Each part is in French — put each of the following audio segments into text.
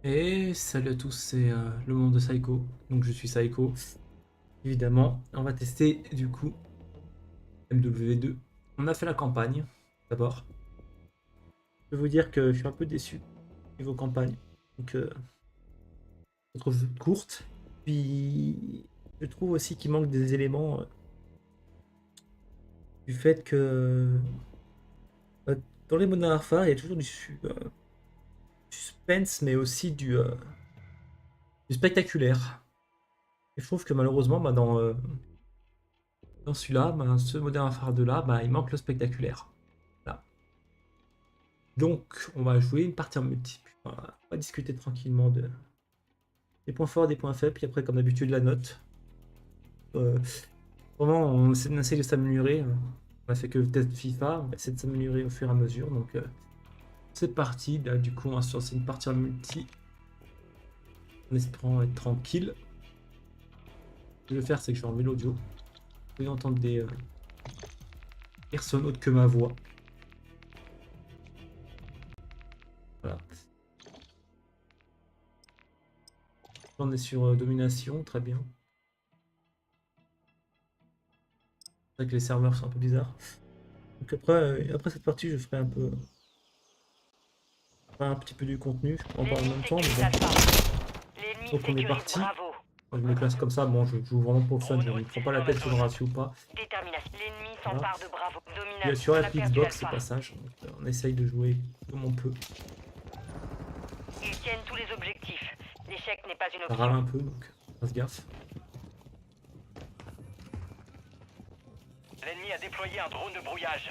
Et salut à tous, c'est le monde de Psycho. Donc je suis Psycho, évidemment. On va tester du coup MW2. On a fait la campagne d'abord. Je vais vous dire que je suis un peu déçu niveau campagne. Donc je trouve courte. Puis je trouve aussi qu'il manque des éléments du fait que dans les Modern Warfare, il y a toujours du suspense, mais aussi du spectaculaire. Et je trouve que malheureusement, dans celui-là, ce Modern Warfare 2 là, il manque le spectaculaire. Là. Donc, on va jouer une partie en multi. On va discuter tranquillement des points forts, des points faibles, puis après, comme d'habitude, la note. Euh, Vraiment, on essaie de s'améliorer. On a fait que le test FIFA, on va essayer de s'améliorer au fur et à mesure. Donc, c'est parti. Là, du coup, on va se lancer une partie en multi. En espérant être tranquille. Ce que je vais faire, c'est que je vais enlever l'audio. Vous pouvez entendre des personnes autres que ma voix. Voilà. On est sur domination, très bien. C'est vrai que les serveurs sont un peu bizarres. Donc après cette partie, je ferai un petit peu du contenu, en parle en même temps, mais bon. Donc on est parti. Quand je me classe comme ça, bon, je joue vraiment pour le fun, je ne me prends pas la tête sur le ratio ou pas. Voilà. Et sur la Xbox, c'est pas sage, donc on essaye de jouer comme on peut. Ils tiennent tous les objectifs. L'échec n'est pas une Ça rame option. un peu, donc fasse gaffe. L'ennemi a déployé un drone de brouillage.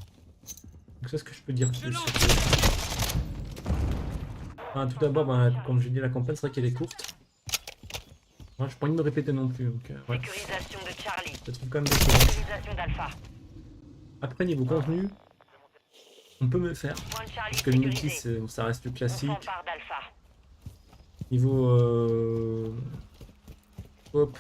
Donc c'est ce que je peux dire plus. Tout d'abord, comme je dis, la campagne, c'est vrai qu'elle est courte. Moi, je n'ai pas envie de me répéter non plus, donc ouais. Sécurisation de Charlie. Je trouve quand même décevant. Sécurisation d'Alpha. Après, niveau contenu, on peut me faire. Point de Charlie Parce que le multi, sécurisé. ça reste le On classique. s'empare d'Alpha. Niveau coop,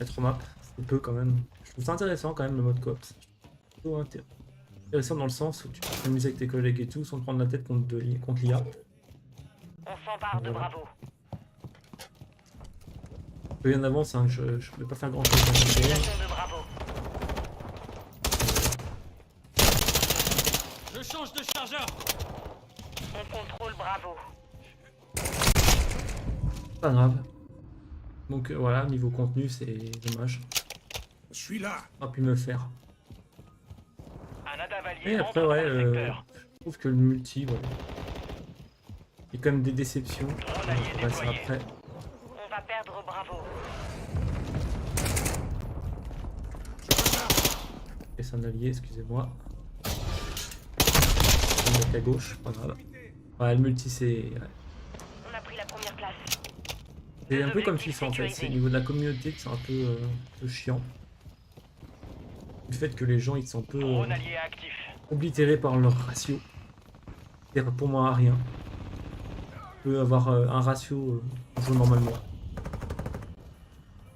être map, c'est peu quand même. Je trouve ça intéressant quand même le mode coop. C'est plutôt intéressant dans le sens où tu peux t'amuser avec tes collègues et tout sans te prendre la tête contre l'IA. On s'empare de Voilà. Bravo. Bien en avance, hein, je ne vais pas faire grand chose dans ce jeu. Sécurisation de Bravo. Je change de chargeur. On contrôle Bravo. Pas grave. Donc voilà, niveau contenu, c'est dommage. Je suis là. On a pu me le faire. Un Adavalier Et entre après, dans ouais, le secteur. je trouve que le multi, ouais. Il y a quand même des déceptions. Drone allié On va passer déployé. après. On va perdre Bravo. Et c'est un allié, excusez-moi. Je vais mettre à gauche, pas grave. Ouais, le multi, c'est. Ouais. On a pris la première place. C'est un peu comme FIFA en fait. C'est au niveau de la communauté que c'est un peu chiant. Le fait que les gens ils sont un peu Drone allié actif. oblitérés par leur ratio. C'est pour moi rien. On peut avoir un ratio en jouant normalement.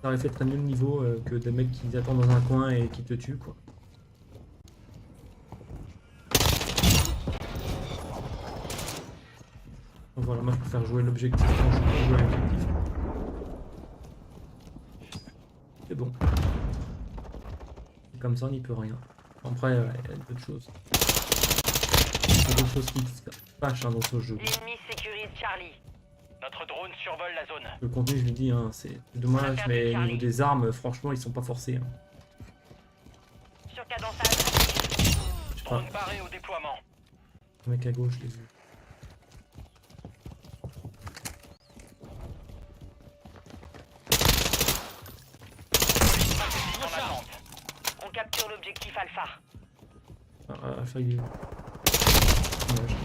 Ça aurait fait très mieux le niveau que des mecs qui attendent dans un coin et qui te tuent quoi. Donc voilà, moi je préfère jouer l'objectif quand je peux jouer à l'objectif. C'est bon. Et comme ça on n'y peut rien. Après, il y a d'autres choses. Il y a d'autres choses qui se fâchent dans ce jeu. L'ennemi sécurise Charlie. Notre drone survole la zone. Le contenu, je lui dis, hein, c'est dommage, mais au niveau des armes, franchement, ils sont pas forcés. Hein. Sur cadençage. Je sais pas, Drone paré au déploiement. le mec à gauche, je l'ai vu. En attente. On capture l'objectif Alpha. Alpha, il est où? Dommage.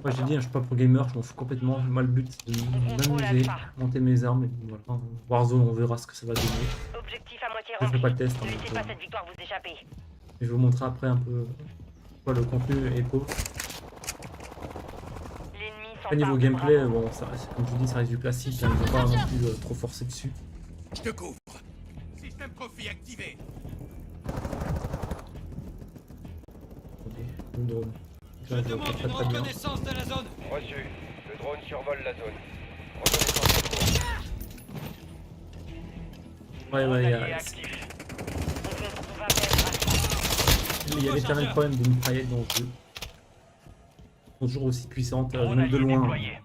Moi, j'ai dit, hein, je suis pas pro gamer, je m'en fous complètement. Moi, le but, c'est de m'amuser, monter mes armes, et voilà. Warzone, on verra ce que ça va donner. Objectif à moitié Je ferai rempli. pas le test, hein, Ne laissez donc, pas cette victoire vous échapper. je vais vous montrer après un peu quoi le contenu est pauvre. L'ennemi Après, s'empare niveau de gameplay, Bravo. bon, ça reste, comme je vous dis, ça reste du classique, hein, ils vont pas non plus trop forcer dessus. Je te couvre. Système profit activé. Attendez, le drone. Tu vois, je vois pas très très bien. reconnaissance de la zone. Reçu. Le drone survole la zone. Reconnaissance de drone. Ouais, Drone ouais, il y allié a, actif. On va perdre Alpha. il y a l'éternel problème des mitraillettes dans ce jeu. Toujours aussi puissantes, Drone même de allié loin. déployé.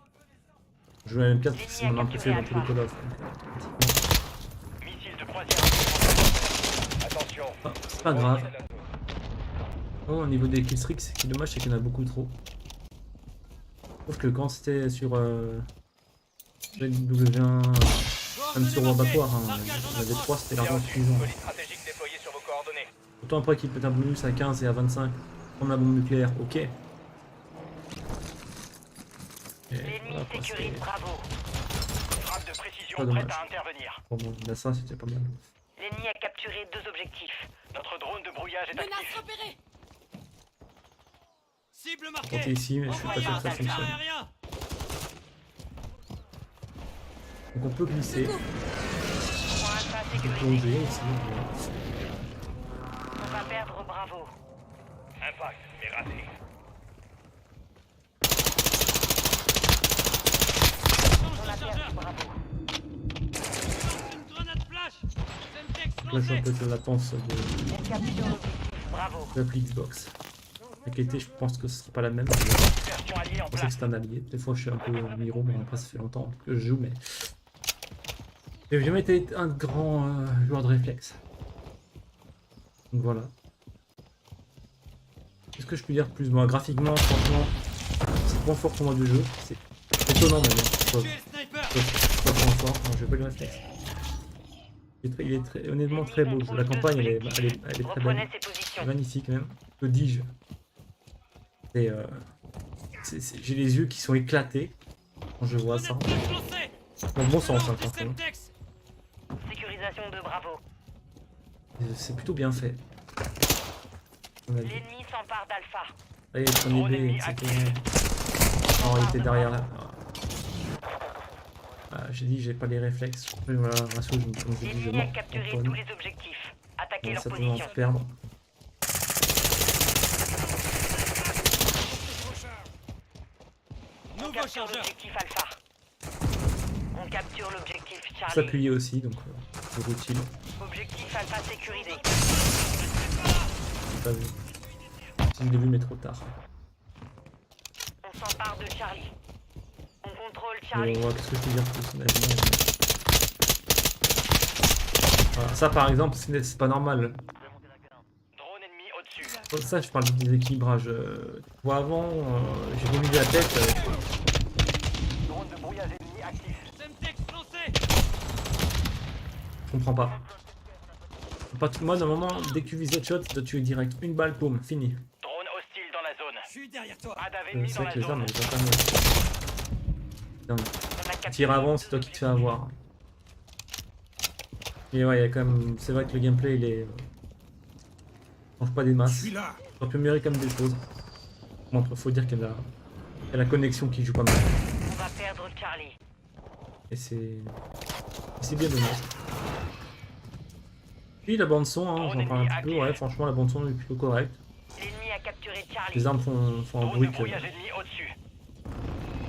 Je joue à la M4 parce que c'est mon arme préférée dans tous les Call of. Missile de croisière. Attention. C'est pas grave. Bon, au niveau des killstreaks, ce qui est dommage, c'est qu'il y en a beaucoup trop. Sauf que quand c'était sur W1, même sur Wabacoire, hein, il y en avait 3, c'était largement suffisant. Police stratégique déployée sur vos coordonnées. Autant après qu'il pète un bonus à 15 et à 25, prendre la bombe nucléaire, ok. Et L'ennemi voilà, quoi, sécurise c'est- Bravo. Frappe de précision Pas dommage. prête à intervenir. Pour moi, là, ça c'était pas mal. L'ennemi a capturé 2 objectifs. Notre drone de brouillage est Menace actif. repérée. Cible Tenter marquée. ici, mais je suis pas sûr que ça Envoyez un fonctionne. aérien. Donc on peut glisser, Point Alpha on peut sécurisé. plonger aussi. On va perdre Bravo. Impact, mais raté. Change On a de perdu chargeur. Bravo. Une grenade flash. Semtex Là, j'ai un lancé. peu de latence de On capture l'objectif Bravo. l'appli Xbox. La qualité, je pense que ce sera pas la même. Version alliée en Je pensais que place. c'était un allié. Des fois, je suis un peu miro, mais après, ça fait longtemps que je joue, mais. J'ai jamais été un grand joueur de réflexe. Donc voilà. Qu'est-ce que je peux dire de plus? Moi, graphiquement, franchement, c'est le point fort pour moi du jeu. C'est étonnant même. Hein. Tuez le sniper. C'est pas point fort, non, je vais pas le réflexe. Il est honnêtement très beau. La campagne, elle est très Reprenez belle. ses positions. Magnifique même. Que dis-je? J'ai les yeux qui sont éclatés quand je vois ça. Grenade flash lancée. Dans le bon sens, hein, Lance par contre. Semtex. Sécurisation de Bravo. C'est plutôt bien fait. On a dit. L'ennemi s'empare d'Alpha. Allez, prenez Drone B, ennemi etc. actif. Oh, il était derrière là. Ah, j'ai dit, j'ai pas les réflexes. Mais voilà, ratio, comme j'ai dit, je L'ennemi a mens. capturé Antoine. tous les objectifs. Attaquez On va leur certainement position. se perdre. On Nouveau capture chargeur. l'objectif Alpha. On capture l'objectif On Charlie. s'appuyer aussi, donc c'est utile. Objectif Alpha sécurisé. J'ai pas vu. Si je l'ai vu, mais trop tard. On s'empare de Charlie. On contrôle Mais Charlie. on voit qu'est-ce que je peux dire plus honnêtement. Voilà, ça par exemple, c'est pas normal. Drone ennemi au-dessus. Ça, je parle du déséquilibrage. Tu vois, avant, j'ai remis la tête. Drone de brouillage ennemi actif. Semtex lancé. Je comprends pas. Moi, d'un moment, dès que tu vises headshot, tu dois tuer direct. Une balle, boum, fini. Drone hostile dans la zone. Je suis derrière toi. Radar C'est ennemi dans vrai la que les armes, zone. elles sont pas mal. Putain, On a capturé tire avant, c'est toi qui te fais avoir. Mais ouais, il y a quand même. C'est vrai que le gameplay, il est. Change pas des Je masses. suis là. Ça peut améliorer quand même des choses. Bon, après, faut dire qu'il y a la connexion qui joue pas mal. On va perdre Charlie. Et c'est bien dommage. Puis la bande son, hein, j'en parle un petit peu, ouais, franchement la bande son est plutôt correcte. L'ennemi a capturé Charlie. Les armes font un Drone bruit de que, brouillage ennemi au-dessus.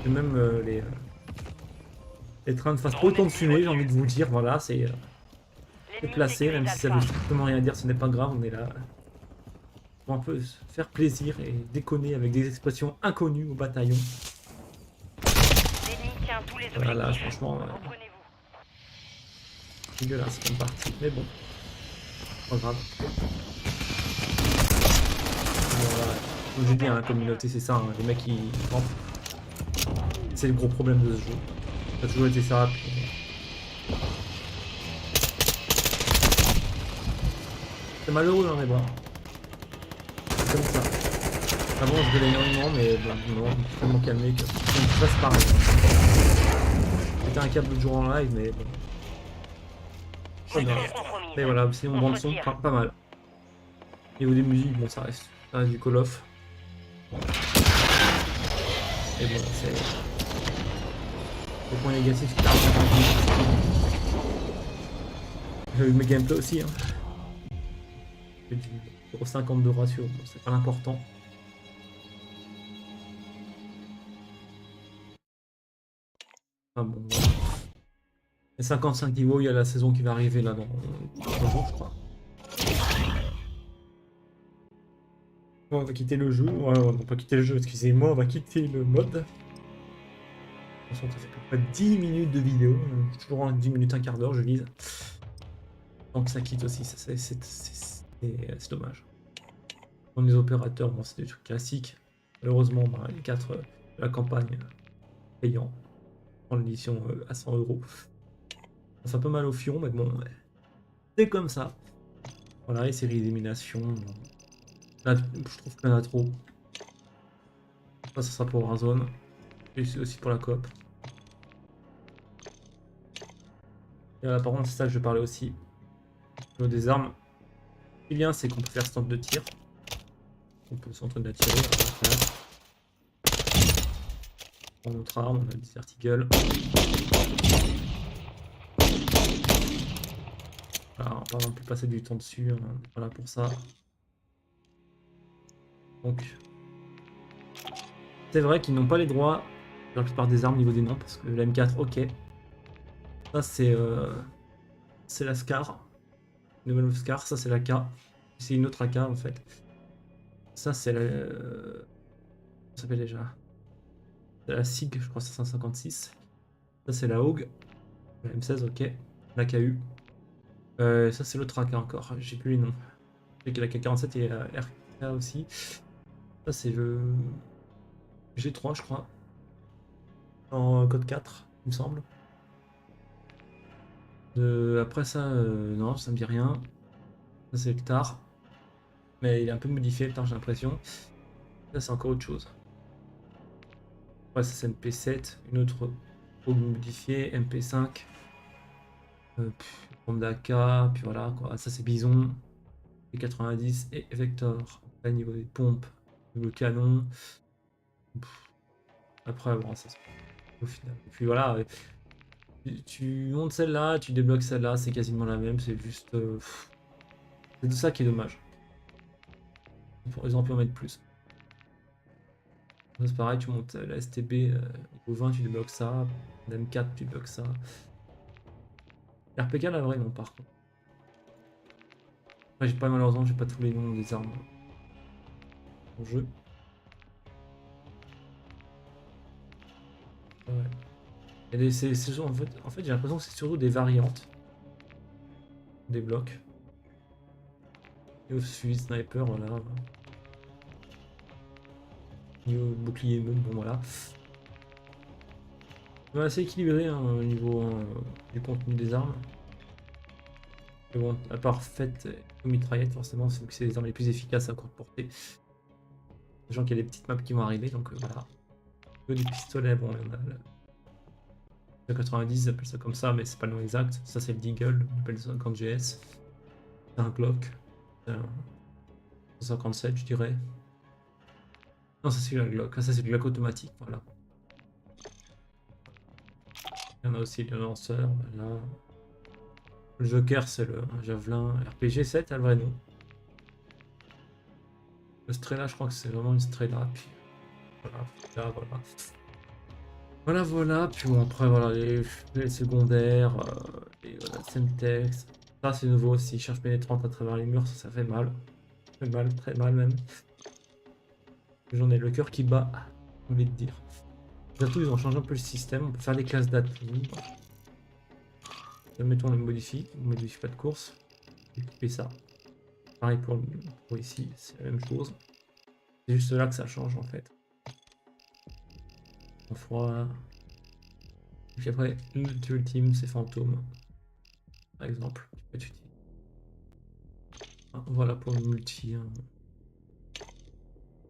que même les trains de fassent pas autant de fumée, j'ai envie de vous dire, voilà, c'est L'ennemi placé, même si ça veut sécurise strictement rien dire, ce n'est pas grave, on est là pour un peu se faire plaisir et déconner avec des expressions inconnues au bataillon. Alpha. L'ennemi tient tous les objectifs. Voilà, franchement, Reprenez-vous. dégueulasse comme partie, mais bon, pas grave. Voilà. Comme je dis, hein, la communauté, c'est ça, hein, les mecs qui campent. C'est le gros problème de ce jeu. Ça a toujours été ça. Puis... C'est malheureux dans les bras. C'est comme ça. Avant, je gueulais énormément, mais bon, non, je me suis tellement calmé que ça c'est pareil. C'était un câble de jour en live, mais bon. Pas grave. Mission compromise. Mais voilà, sinon, On bande se son, retire. pas mal. Niveau des musiques, bon, ça reste du Call of. Et bon, c'est. Le point négatif, c'est j'ai eu mes gameplays aussi. Hein. J'ai du 0,50 de ratio, bon, c'est pas l'important. Enfin bon, voilà. Il y a 55 niveaux, il y a la saison qui va arriver là dans 3 jours, je crois. Bon, on va quitter le jeu. Ouais, on va pas quitter le jeu, excusez-moi, on va quitter le mode. Ça fait à peu près 10 minutes de vidéo. Toujours en 10 minutes, un quart d'heure, je vise. Donc ça quitte aussi, c'est dommage. Dans les opérateurs, bon, c'est des trucs classiques. Malheureusement, bah, les 4 de la campagne payant en l'édition à 100 €. Ça fait un peu mal au fion, mais bon, ouais. C'est comme ça. Voilà, les séries d'élimination. Là, je trouve qu'il y en a trop. Ça sera pour Warzone. Et c'est aussi pour la coop. Et là, par contre, c'est ça que je parlais aussi. Au niveau des armes. Ce qui est bien, c'est qu'on peut faire stand de tir. On peut s'entraîner à tirer. Voilà. Dans notre arme, on a des Vertigal. Voilà, on va pas non plus passer du temps dessus. Hein. Voilà pour ça. Donc, c'est vrai qu'ils n'ont pas les droits de la plupart des armes au niveau des noms, parce que la M4, ok. Ça, c'est la Scar. Nouvelle Scar, ça c'est la K. C'est une autre AK en fait. Ça, c'est la. Comment ça s'appelle déjà? C'est la SIG, je crois, 556. Ça, c'est la AUG. La M16, ok. La KU. Ça, c'est l'autre AK encore. J'ai plus les noms. Je sais qu'il y a la K47 et la RK aussi. Ça, c'est le G3, je crois. En code 4, il me semble. Après ça, non, ça me dit rien. Ça, c'est le TAR. Mais il est un peu modifié, le TAR, j'ai l'impression. Ça, c'est encore autre chose. Ouais, ça, c'est MP7. Une autre modifiée, MP5. Bombe d'AK, puis voilà, quoi. Ça, c'est Bison. P90 et Vector. Au niveau des pompes, le canon. Après, bon, ça au final. Et puis voilà, tu montes celle-là, tu débloques celle-là, c'est quasiment la même, c'est juste. C'est tout ça qui est dommage. Ils auraient pu en mettre plus. C'est pareil, tu montes la STB au 20, tu débloques ça. La M4, tu débloques ça. RPK, là, vraiment, par contre. J'ai pas, malheureusement, j'ai pas tous les noms des armes en jeu. Ouais. Et en fait j'ai l'impression que c'est surtout des variantes des blocs. Et au suivi sniper, voilà. Niveau bouclier meute, bon voilà. C'est assez équilibré hein, au niveau du contenu des armes. Mais bon, à part fait aux mitraillettes, forcément, c'est les armes les plus efficaces à courte portée. Sachant qu'il y a des petites maps qui vont arriver, donc voilà. Des pistolets, bon, il y en a. Le 90, ils appellent ça comme ça, mais c'est pas le nom exact. Ça, c'est le Deagle, on appelle ça 50 GS. C'est un Glock. C'est un 157, je dirais. Non, ça, c'est le Glock. Ça, c'est le Glock automatique, voilà. Il y en a aussi le lanceur, là. Le Joker, c'est le Javelin RPG-7, à le vrai nom. Le Strela, je crois que c'est vraiment une Strela. Puis voilà, là, voilà. Voilà, puis bon, après, voilà, les secondaires, et voilà, Semtex. Ça, c'est nouveau aussi, charge pénétrante à travers les murs, ça fait mal. Ça fait mal, très mal même. J'en ai le cœur qui bat, j'ai envie de dire. Surtout, ils ont changé un peu le système, on peut faire des classes d'atout. Mettons, on modifie pas de course. Et couper ça. Pareil pour ici, c'est la même chose. C'est juste là que ça change en fait. Froid. Et puis après, l'ultime, c'est fantôme. Par exemple, qui peut être utile. Voilà pour le multi. Hein.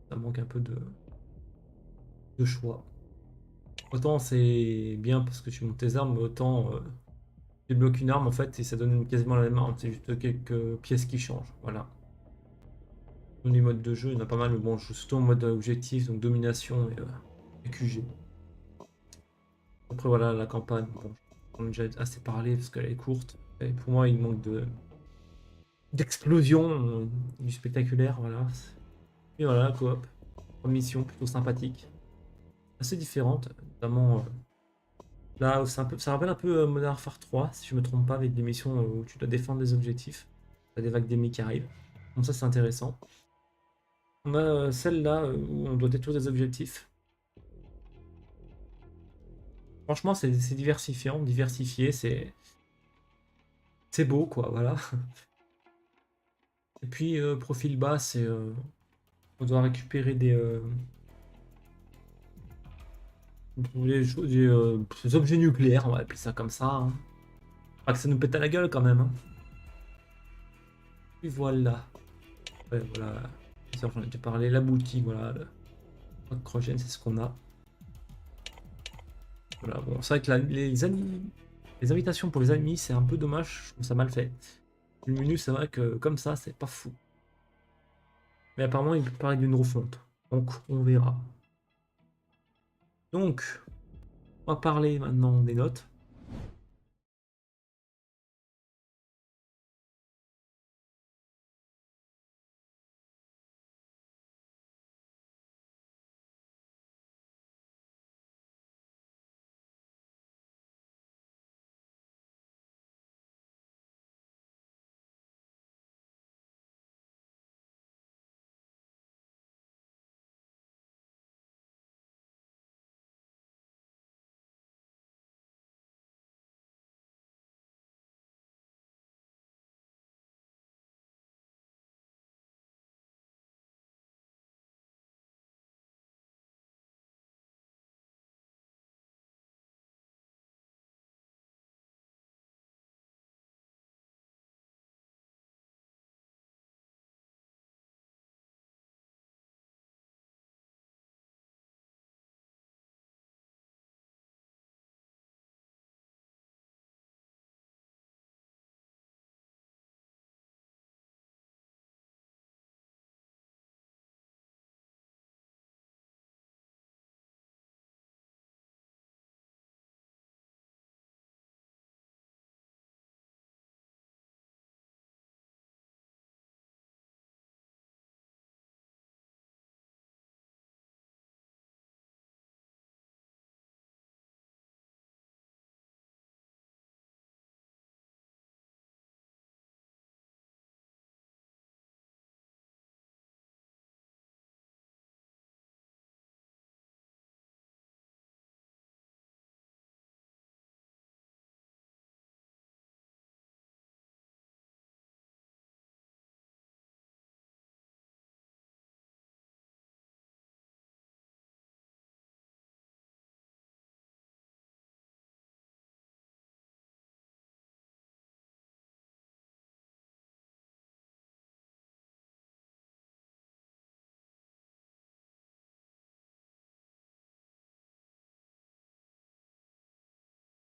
Ça manque un peu de choix. Autant c'est bien parce que tu montes tes armes, mais autant tu débloques une arme en fait et ça donne quasiment la même arme. C'est juste quelques pièces qui changent. Voilà. Dans les modes de jeu, il y en a pas mal, mais bon, je joue surtout en mode objectif, donc domination et QG. Après voilà, la campagne, bon, j'en ai déjà assez parlé parce qu'elle est courte. Et pour moi, il manque d'explosion, du spectaculaire, voilà. Et voilà, la coop. Une mission plutôt sympathique. Assez différente, notamment Là, ça rappelle un peu Modern Warfare 3, si je me trompe pas, avec des missions où tu dois défendre des objectifs. T'as des vagues d'ennemis qui arrivent. Donc ça, c'est intéressant. On a celle-là où on doit détruire des objectifs. Franchement, c'est diversifiant, diversifié, c'est beau, quoi, voilà. Et puis, profil bas, c'est... on doit récupérer des objets nucléaires, on va appeler ça comme ça. Hein. Pas que ça nous pète à la gueule, quand même. Hein. Et voilà. Ouais, voilà. Ça, j'en ai déjà parlé. La boutique, voilà. Le Acrogène, c'est ce qu'on a. Voilà, bon, c'est vrai que les invitations pour les amis, c'est un peu dommage. Je trouve ça mal fait. Le menu, c'est vrai que comme ça, c'est pas fou. Mais apparemment, il parle d'une refonte. Donc, on verra. Donc, on va parler maintenant des notes.